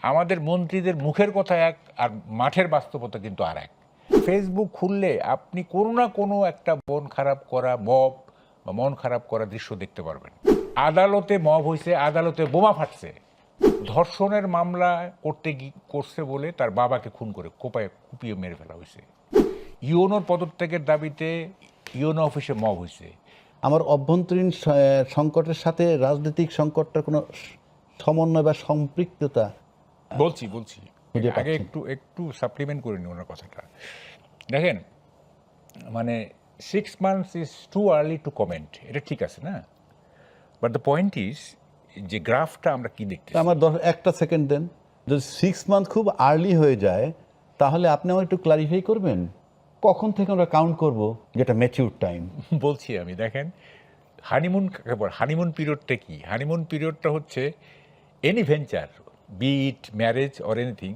আমাদের মন্ত্রীদের মুখের কথা এক আর মাঠের বাস্তবতা কিন্তু আর এক। ফেসবুক খুললে আপনি কোনো না কোনো একটা মন খারাপ করা মব বা মন খারাপ করা দৃশ্য দেখতে পারবেন। আদালতে মব হয়েছে, আদালতে বোমা ফাটছে, ধর্ষণের মামলা করছে বলে তার বাবাকে খুন করে কুপিয়ে মেরে ফেলা হয়েছে, ইউনোর পদত্যাগের দাবিতে ইউনো অফিসে মব হয়েছে। আমার অভ্যন্তরীণ সংকটের সাথে রাজনৈতিক সংকটটার কোনো সমন্বয় বা সম্পৃক্ততা বলছি আগে একটু সাপ্লিমেন্ট করে নিই ওনার কথাটা। দেখেন, মানে 6 months is too early two comment, এটা ঠিক আছে না, বাট দ্য পয়েন্ট ইজ যে গ্রাফটা আমরা কি দেখতে, আমার একটা সেকেন্ড দেন। যদি 6 মান্থ খুব আর্লি হয়ে যায় তাহলে আপনি আমার একটু ক্লারিফাই করবেন কখন থেকে আমরা কাউন্ট করব যেটা ম্যাচিউর টাইম? বলছি আমি। দেখেন, হানিমুন পিরিয়ডটা কি? হানিমুন পিরিয়ডটা হচ্ছে any venture, be it marriage or anything,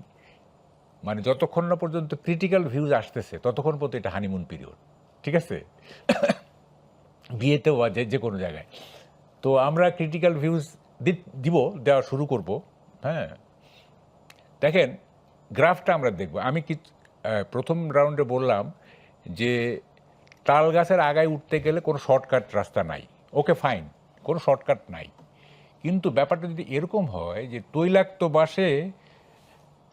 মানে যতক্ষণ না পর্যন্ত ক্রিটিক্যাল ভিউজ আসতেছে ততক্ষণ পর্যন্ত এটা হানিমুন পিরিয়ড, ঠিক আছে? বিয়েতেও বা যে কোনো জায়গায়। তো আমরা ক্রিটিক্যাল ভিউজ দেওয়া শুরু করব। হ্যাঁ, দেখেন গ্রাফটা আমরা দেখব। আমি কি প্রথম রাউন্ডে বললাম যে তাল গাছের আগায় উঠতে গেলে কোনো শর্টকাট রাস্তা নাই। ওকে ফাইন, কোনো শর্টকাট নাই, কিন্তু ব্যাপারটা যদি এরকম হয় যে তৈলাক্ত বাসে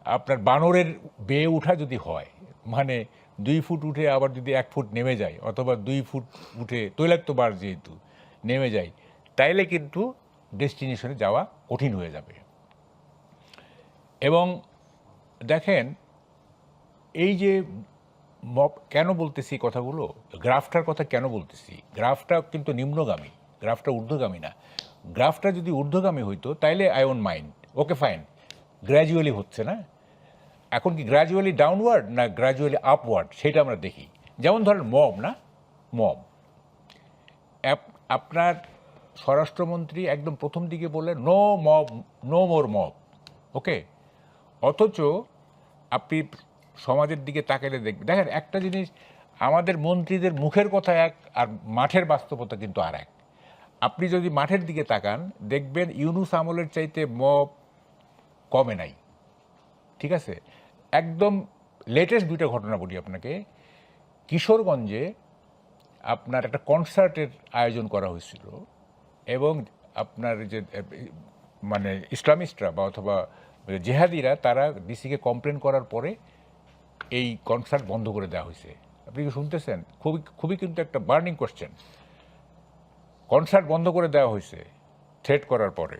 আপনার বানরের বেয়ে উঠা যদি হয়, মানে 2 ফুট উঠে আবার যদি 1 ফুট নেমে যায়, অথবা 2 ফুট উঠে তৈলাক্ত বাস যেহেতু নেমে যায়, তাইলে কিন্তু ডেস্টিনেশনে যাওয়া কঠিন হয়ে যাবে। এবং দেখেন, এই যে কেন বলতেছি কথাগুলো, গ্রাফটার কথা কেন বলতেছি, গ্রাফটা কিন্তু নিম্নগামী, গ্রাফটা ঊর্ধ্বগামী না। গ্রাফটা যদি ঊর্ধ্বগামী হইতো তাইলে I won't mind, okay fine, gradually হচ্ছে না। এখন কি গ্র্যাজুয়ালি ডাউনওয়ার্ড না গ্র্যাজুয়ালি আপওয়ার্ড, সেটা আমরা দেখি। যেমন ধরেন মব, না মব, আপনার স্বরাষ্ট্রমন্ত্রী একদম প্রথম দিকে বললেন no mob, no more mob, okay. অথচ আপনি সমাজের দিকে তাকালে দেখেন একটা জিনিস, আমাদের মন্ত্রীদের মুখের কথা এক আর মাঠের বাস্তবতা কিন্তু আর এক। আপনি যদি মাঠের দিকে তাকান দেখবেন ইউনুস আমলের চাইতে মব কমে নাই, ঠিক আছে? একদম লেটেস্ট 2টা ঘটনা বলি আপনাকে। কিশোরগঞ্জে আপনার একটা কনসার্টের আয়োজন করা হয়েছিল, এবং আপনার যে মানে ইসলামিস্টরা বা অথবা জেহাদিরা তারা ডিসিকে কমপ্লেন করার পরে এই কনসার্ট বন্ধ করে দেওয়া হয়েছে। আপনি কি শুনতেছেন? খুবই কিন্তু একটা বার্নিং কোশ্চেন। কনসার্ট বন্ধ করে দেওয়া হয়েছে থ্রেট করার পরে।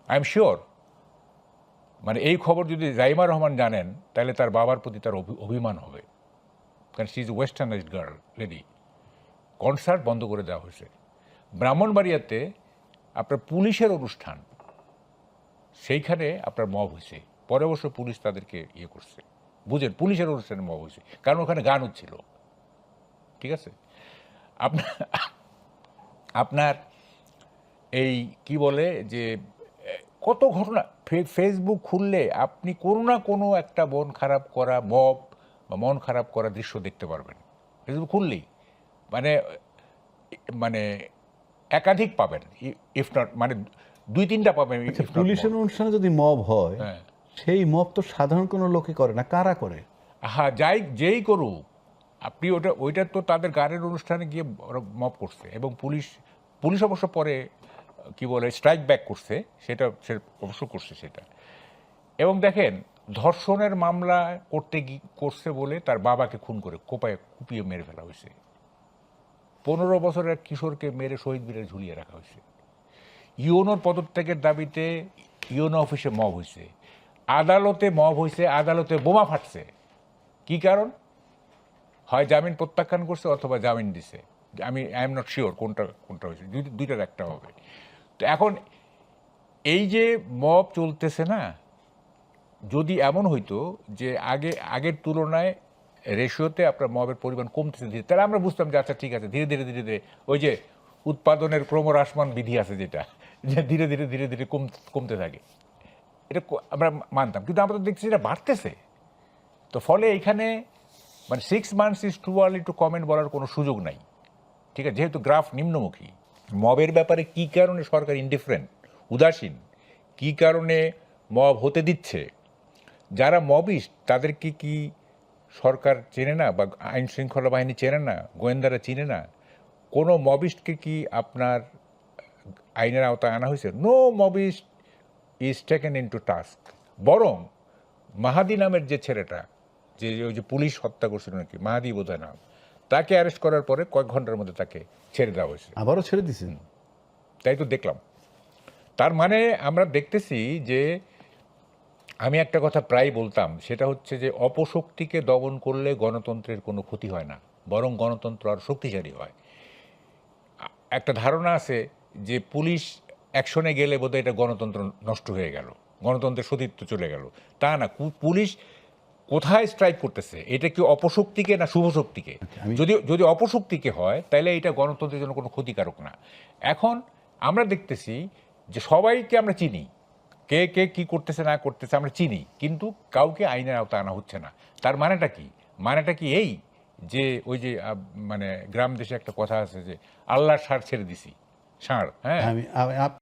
আই এম শিওর, মানে এই খবর যদি জাইমা রহমান জানেন তাহলে তার বাবার প্রতি তার অভিমান হবে, কারণ she is westernized girl lady. Concert বন্ধ করে দেওয়া হয়েছে। ব্রাহ্মণবাড়িয়াতে আপনার পুলিশের অনুষ্ঠান, সেইখানে আপনার মব হয়েছে, পরে অবশ্য পুলিশ তাদেরকে ইয়ে করছে, বুঝেন, পুলিশের অনুষ্ঠানে মব হয়েছে, কারণ ওখানে গান হচ্ছিল, ঠিক আছে? আপনার এই কি বলে যে কত ঘটনা, ফেসবুক খুললে আপনি কোনো না কোনো একটা মন খারাপ করা মব বা মন খারাপ করা দৃশ্য দেখতে পারবেন ফেসবুক খুললেই। মানে মানে একাধিক পাবেন, ইফ নট মানে 2-3টা পাবেন। পুলিশের অনুষ্ঠানে যদি মব হয়, সেই মব তো সাধারণ কোনো লোকে করে না, কারা করে? হ্যাঁ, যেই করুক, আপনি ওইটা তো তাদের গানের অনুষ্ঠানে গিয়ে মব করছে, এবং পুলিশ অবশ্য পরে কি বলে স্ট্রাইক ব্যাক করছে, সেটা অবশ্য করছে সেটা। এবং দেখেন, ধর্ষণের মামলা করছে বলে তার বাবাকে খুন করে কুপিয়ে মেরে ফেলা হয়েছে। 15 বছরের এক কিশোরকে মেরে শহীদ মিনারে ঝুলিয়ে রাখা হয়েছে। ইউনোর পদত্যাগের দাবিতে ইউনো অফিসে মব হয়েছে, আদালতে মব হয়েছে, আদালতে বোমা ফাটছে। কি কারণ? হয় জামিন প্রত্যাখ্যান করছে অথবা জামিন দিছে। আই এম নট শিওর কোনটা হয়েছে, দুইটার একটা হবে। তো এখন এই যে মব চলতেছে না, যদি এমন হইতো যে আগের তুলনায় রেশিওতে আপনার মবের পরিমাণ কমতেছে ধীরে, তাহলে আমরা বুঝতাম যে আচ্ছা ঠিক আছে, ধীরে ধীরে ওই যে উৎপাদনের ক্রমহ্রাসমান বিধি আছে যেটা, যে ধীরে ধীরে কমতে থাকে, এটা আমরা মানতাম। কিন্তু আমরা তো দেখছি এটা বাড়তেছে। তো ফলে এইখানে মানে 6 months is too early two comment বলার কোনো সুযোগ নাই, ঠিক আছে? যেহেতু গ্রাফ নিম্নমুখী। মবের ব্যাপারে কি কারণে সরকার ইনডিফারেন্ট, উদাসীন, কি কারণে মব হতে দিচ্ছে, যারা মবিস্ট তাদেরকে কি সরকার চেনে না, বা আইন শৃঙ্খলা বাহিনী চেনে না, গোয়েন্দারা চিনে না? কোনো মবিস্টকে কি আপনার আইনের আওতায় আনা হয়েছে? No mobist is taken into task. বরং মাহাদি নামের যে ছেলেটা, যে ওই যে পুলিশ হত্যা করছিল নাকি, মাহাদি বোধহয় নাম, তাকে অ্যারেস্ট করার পরে কয়েক ঘন্টার মধ্যে তাকে ছেড়ে দেওয়া হয়েছে। আবারও ছেড়ে দিছেন? তাই তো দেখলাম। তার মানে আমরা দেখতেছি যে, আমি একটা কথা প্রায় বলতাম, সেটা হচ্ছে যে অপশক্তিকে দমন করলে গণতন্ত্রের কোনো ক্ষতি হয় না, বরং গণতন্ত্র আর শক্তিশালী হয়। একটা ধারণা আছে যে পুলিশ অ্যাকশনে গেলে বোধহয় এটা গণতন্ত্র নষ্ট হয়ে গেল, গণতন্ত্রের সতীত্ব চলে গেল। তা না, পুলিশ কোথায় স্ট্রাইক করতেছে, এটা কি অপশক্তিকে না শুভশক্তিকে? যদি যদি অপশক্তিকে হয় তাহলে এটা গণতন্ত্রের জন্য কোনো ক্ষতিকারক না। এখন আমরা দেখতেছি যে সবাইকে আমরা চিনি, কে কে কি করতেছে না করতেছে আমরা চিনি, কিন্তু কাউকে আইনের আওতায় আনা হচ্ছে না। তার মানেটা কি? মানেটা কি এই যে ওই যে মানে গ্রাম দেশে একটা কথা আছে যে আল্লাহর ষাঁড় ছেড়ে দিছি, ষাঁড়, হ্যাঁ, আমি